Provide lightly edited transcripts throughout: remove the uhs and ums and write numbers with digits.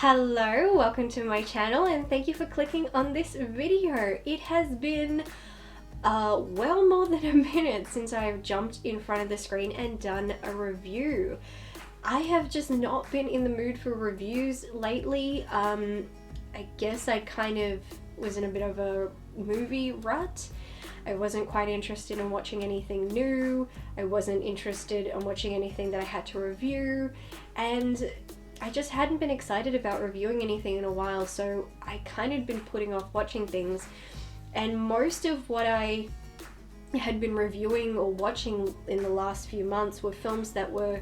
Hello, welcome to my channel and thank you for clicking on this video. It has been well more than a minute since I've jumped in front of the screen and done a review. I have just not been in the mood for reviews lately. I guess I kind of was in a bit of a movie rut. I wasn't quite interested in watching anything new. I wasn't interested in watching anything that I had to review, and I just hadn't been excited about reviewing anything in a while, so I kind of been putting off watching things. And most of what I had been reviewing or watching in the last few months were films that were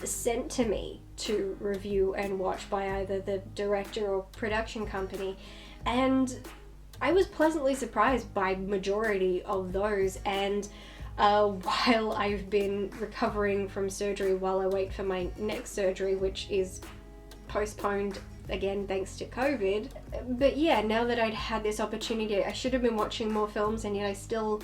sent to me to review and watch by either the director or production company. And I was pleasantly surprised by majority of those, and while I've been recovering from surgery while I wait for my next surgery, which is postponed again thanks to COVID. But yeah, now that I'd had this opportunity, I should have been watching more films, and yet I still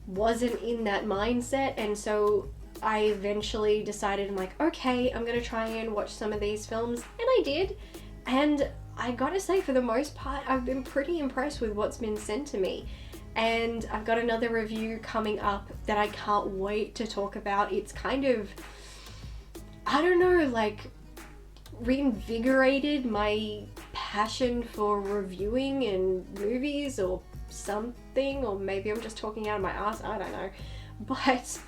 wasn't in that mindset, and so I eventually decided, I'm like, okay, I'm gonna try and watch some of these films, and I did, and I gotta say, for the most part, I've been pretty impressed with what's been sent to me. And I've got another review coming up that I can't wait to talk about. It's kind of, I don't know, like reinvigorated my passion for reviewing and movies or something, or maybe I'm just talking out of my ass, I don't know. But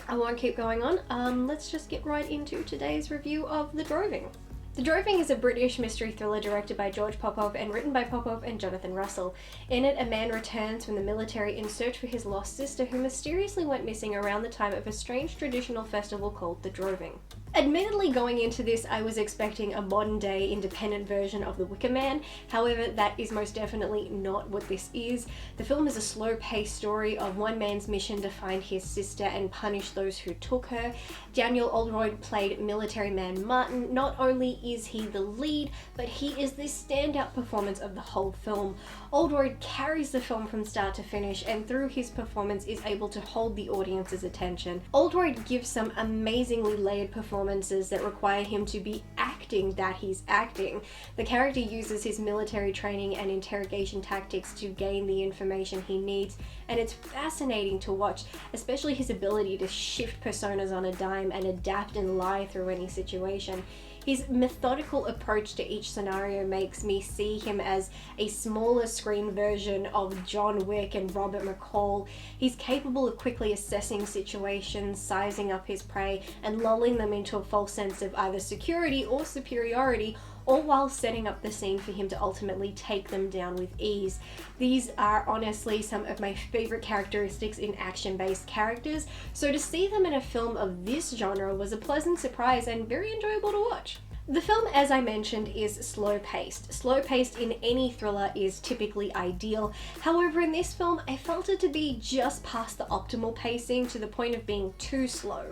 I won't keep going on. Let's just get right into today's review of The Droving. The Droving is a British mystery thriller directed by George Popov and written by Popov and Jonathan Russell. In it, a man returns from the military in search for his lost sister, who mysteriously went missing around the time of a strange traditional festival called The Droving. Admittedly, going into this, I was expecting a modern-day independent version of The Wicker Man. However, that is most definitely not what this is. The film is a slow-paced story of one man's mission to find his sister and punish those who took her. Daniel Oldroyd played military man Martin. Not only is he the lead, but he is the standout performance of the whole film. Oldroyd carries the film from start to finish, and through his performance is able to hold the audience's attention. Oldroyd gives some amazingly layered performances that require him to be acting that he's acting. The character uses his military training and interrogation tactics to gain the information he needs, and it's fascinating to watch, especially his ability to shift personas on a dime and adapt and lie through any situation. His methodical approach to each scenario makes me see him as a smaller screen version of John Wick and Robert McCall. He's capable of quickly assessing situations, sizing up his prey, and lulling them into a false sense of either security or superiority, all while setting up the scene for him to ultimately take them down with ease. These are honestly some of my favorite characteristics in action-based characters, so to see them in a film of this genre was a pleasant surprise and very enjoyable to watch. The film, as I mentioned, is slow-paced. Slow-paced in any thriller is typically ideal. However, in this film, I felt it to be just past the optimal pacing, to the point of being too slow.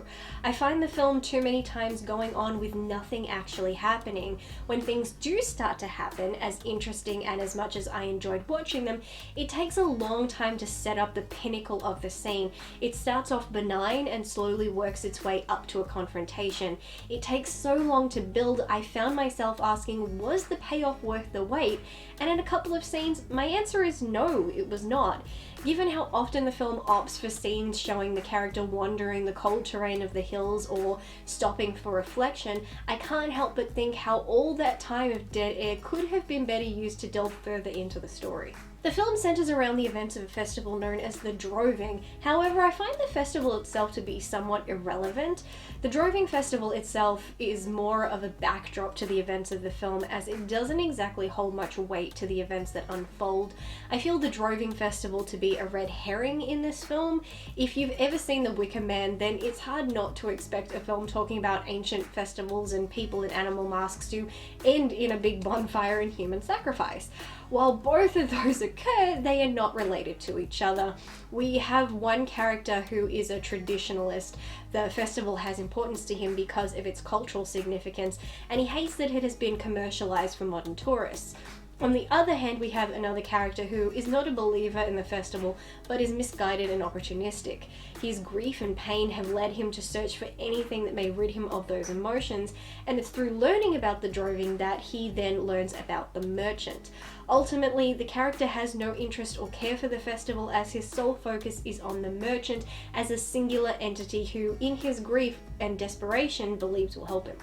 I find the film too many times going on with nothing actually happening. When things do start to happen, as interesting and as much as I enjoyed watching them, it takes a long time to set up the pinnacle of the scene. It starts off benign and slowly works its way up to a confrontation. It takes so long to build, I found myself asking, was the payoff worth the wait? And in a couple of scenes, my answer is no, it was not. Given how often the film opts for scenes showing the character wandering the cold terrain of the hills or stopping for reflection, I can't help but think how all that time of dead air could have been better used to delve further into the story. The film centers around the events of a festival known as the Droving. However, I find the festival itself to be somewhat irrelevant. The Droving festival itself is more of a backdrop to the events of the film, as it doesn't exactly hold much weight to the events that unfold. I feel the Droving festival to be a red herring in this film. If you've ever seen The Wicker Man, then it's hard not to expect a film talking about ancient festivals and people in animal masks to end in a big bonfire and human sacrifice. While both of those occur, they are not related to each other. We have one character who is a traditionalist. The festival has importance to him because of its cultural significance, and he hates that it has been commercialized for modern tourists. On the other hand, we have another character who is not a believer in the festival, but is misguided and opportunistic. His grief and pain have led him to search for anything that may rid him of those emotions, and it's through learning about the droving that he then learns about the merchant. Ultimately, the character has no interest or care for the festival, as his sole focus is on the merchant as a singular entity who, in his grief and desperation, believes will help him.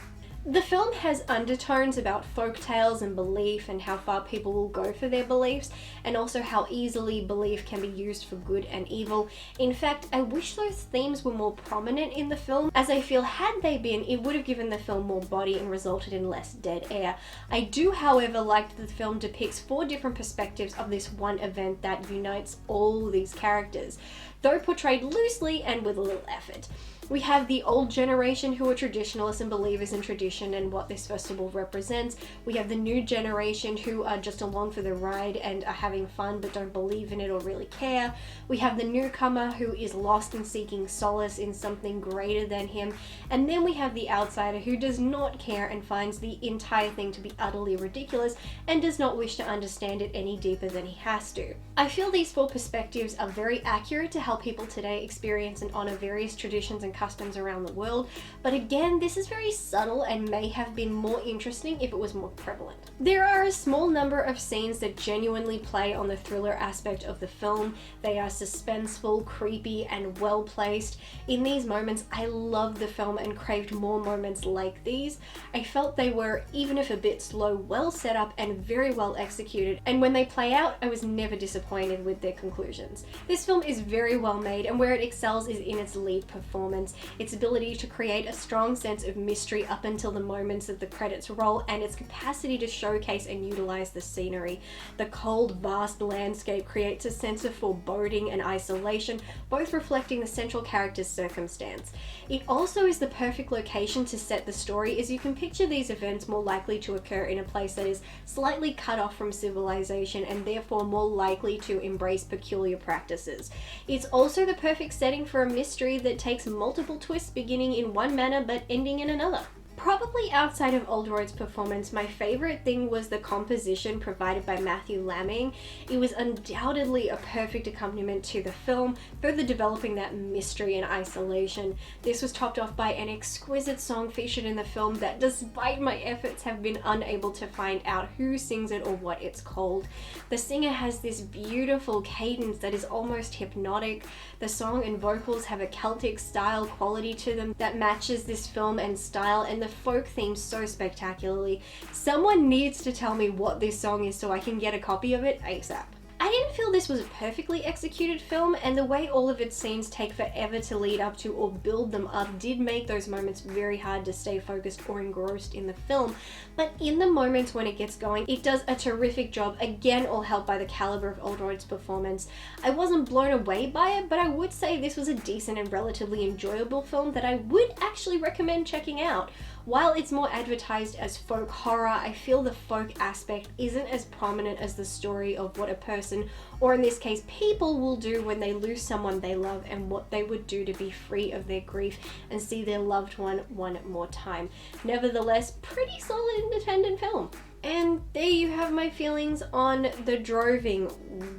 The film has undertones about folk tales and belief and how far people will go for their beliefs, and also how easily belief can be used for good and evil. In fact, I wish those themes were more prominent in the film, as I feel had they been, it would have given the film more body and resulted in less dead air. I do, however, like that the film depicts 4 different perspectives of this one event that unites all these characters, though portrayed loosely and with a little effort. We have the old generation who are traditionalists and believers in tradition and what this festival represents. We have the new generation who are just along for the ride and are having fun but don't believe in it or really care. We have the newcomer who is lost and seeking solace in something greater than him. And then we have the outsider who does not care and finds the entire thing to be utterly ridiculous and does not wish to understand it any deeper than he has to. I feel these 4 perspectives are very accurate to how people today experience and honor various traditions and customs around the world, but again, this is very subtle and may have been more interesting if it was more prevalent. There are a small number of scenes that genuinely play on the thriller aspect of the film. They are suspenseful, creepy, and well placed. In these moments, I loved the film and craved more moments like these. I felt they were, even if a bit slow, well set up and very well executed, and when they play out, I was never disappointed with their conclusions. This film is very well made, and where it excels is in its lead performance, its ability to create a strong sense of mystery up until the moments that the credits roll, and its capacity to showcase and utilize the scenery. The cold, vast landscape creates a sense of foreboding and isolation, both reflecting the central character's circumstance. It also is the perfect location to set the story, as you can picture these events more likely to occur in a place that is slightly cut off from civilization and therefore more likely to embrace peculiar practices. It's also the perfect setting for a mystery that takes multiple twists, beginning in one manner but ending in another. Probably outside of Oldroyd's performance, my favourite thing was the composition provided by Matthew Lamming. It was undoubtedly a perfect accompaniment to the film, further developing that mystery and isolation. This was topped off by an exquisite song featured in the film that, despite my efforts, have been unable to find out who sings it or what it's called. The singer has this beautiful cadence that is almost hypnotic. The song and vocals have a Celtic style quality to them that matches this film and style, and the folk theme so spectacularly. Someone needs to tell me what this song is so I can get a copy of it ASAP. I didn't feel this was a perfectly executed film, and the way all of its scenes take forever to lead up to or build them up did make those moments very hard to stay focused or engrossed in the film. But in the moments when it gets going, it does a terrific job, again all helped by the caliber of Oldroyd's performance. I wasn't blown away by it, but I would say this was a decent and relatively enjoyable film that I would actually recommend checking out. While it's more advertised as folk horror, I feel the folk aspect isn't as prominent as the story of what a person, or in this case people, will do when they lose someone they love and what they would do to be free of their grief and see their loved one more time. Nevertheless, pretty solid independent film. And there you have my feelings on The Droving.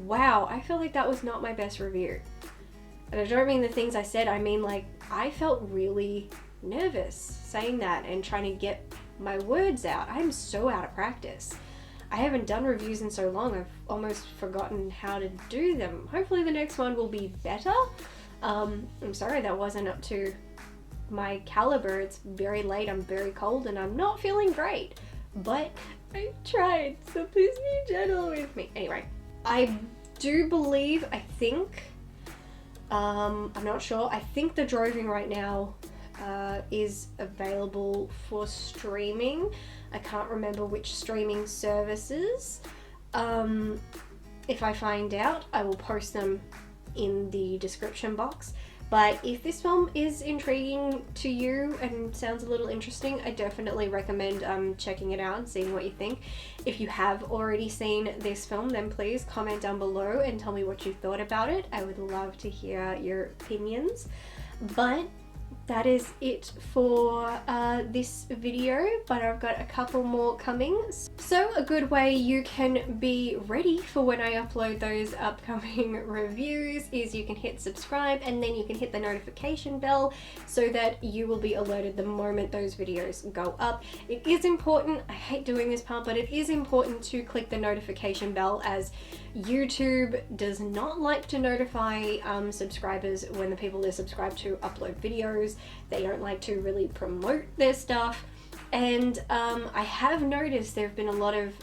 Wow, I feel like that was not my best review. And I don't mean the things I said, I mean like I felt really nervous saying that and trying to get my words out. I'm so out of practice. I haven't done reviews in so long, I've almost forgotten how to do them. Hopefully the next one will be better. I'm sorry that wasn't up to my caliber. It's very late, I'm very cold, and I'm not feeling great. But I tried, so please be gentle with me. Anyway, I do believe, I'm not sure, I think The Droving right now is available for streaming. I can't remember which streaming services. If I find out, I will post them in the description box. But if this film is intriguing to you and sounds a little interesting, I definitely recommend checking it out and seeing what you think. If you have already seen this film, then please comment down below and tell me what you thought about it. I would love to hear your opinions. But that is it for this video, but I've got a couple more coming. So a good way you can be ready for when I upload those upcoming reviews is you can hit subscribe, and then you can hit the notification bell so that you will be alerted the moment those videos go up. It is important, I hate doing this part, but it is important to click the notification bell, as YouTube does not like to notify subscribers when the people they're subscribed to upload videos. They don't like to really promote their stuff, and I have noticed there have been a lot of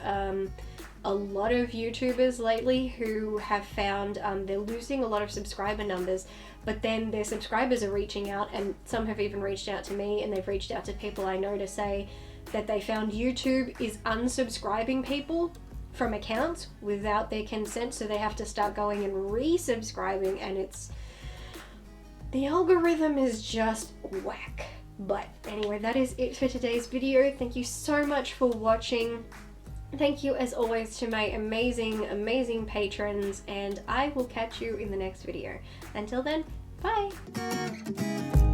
YouTubers lately who have found they're losing a lot of subscriber numbers, but then their subscribers are reaching out, and some have even reached out to me, and they've reached out to people I know to say that they found YouTube is unsubscribing people from accounts without their consent, so they have to start going and resubscribing, and the algorithm is just whack. But anyway, that is it for today's video. Thank you so much for watching. Thank you as always to my amazing patrons, and I will catch you in the next video. Until then, bye!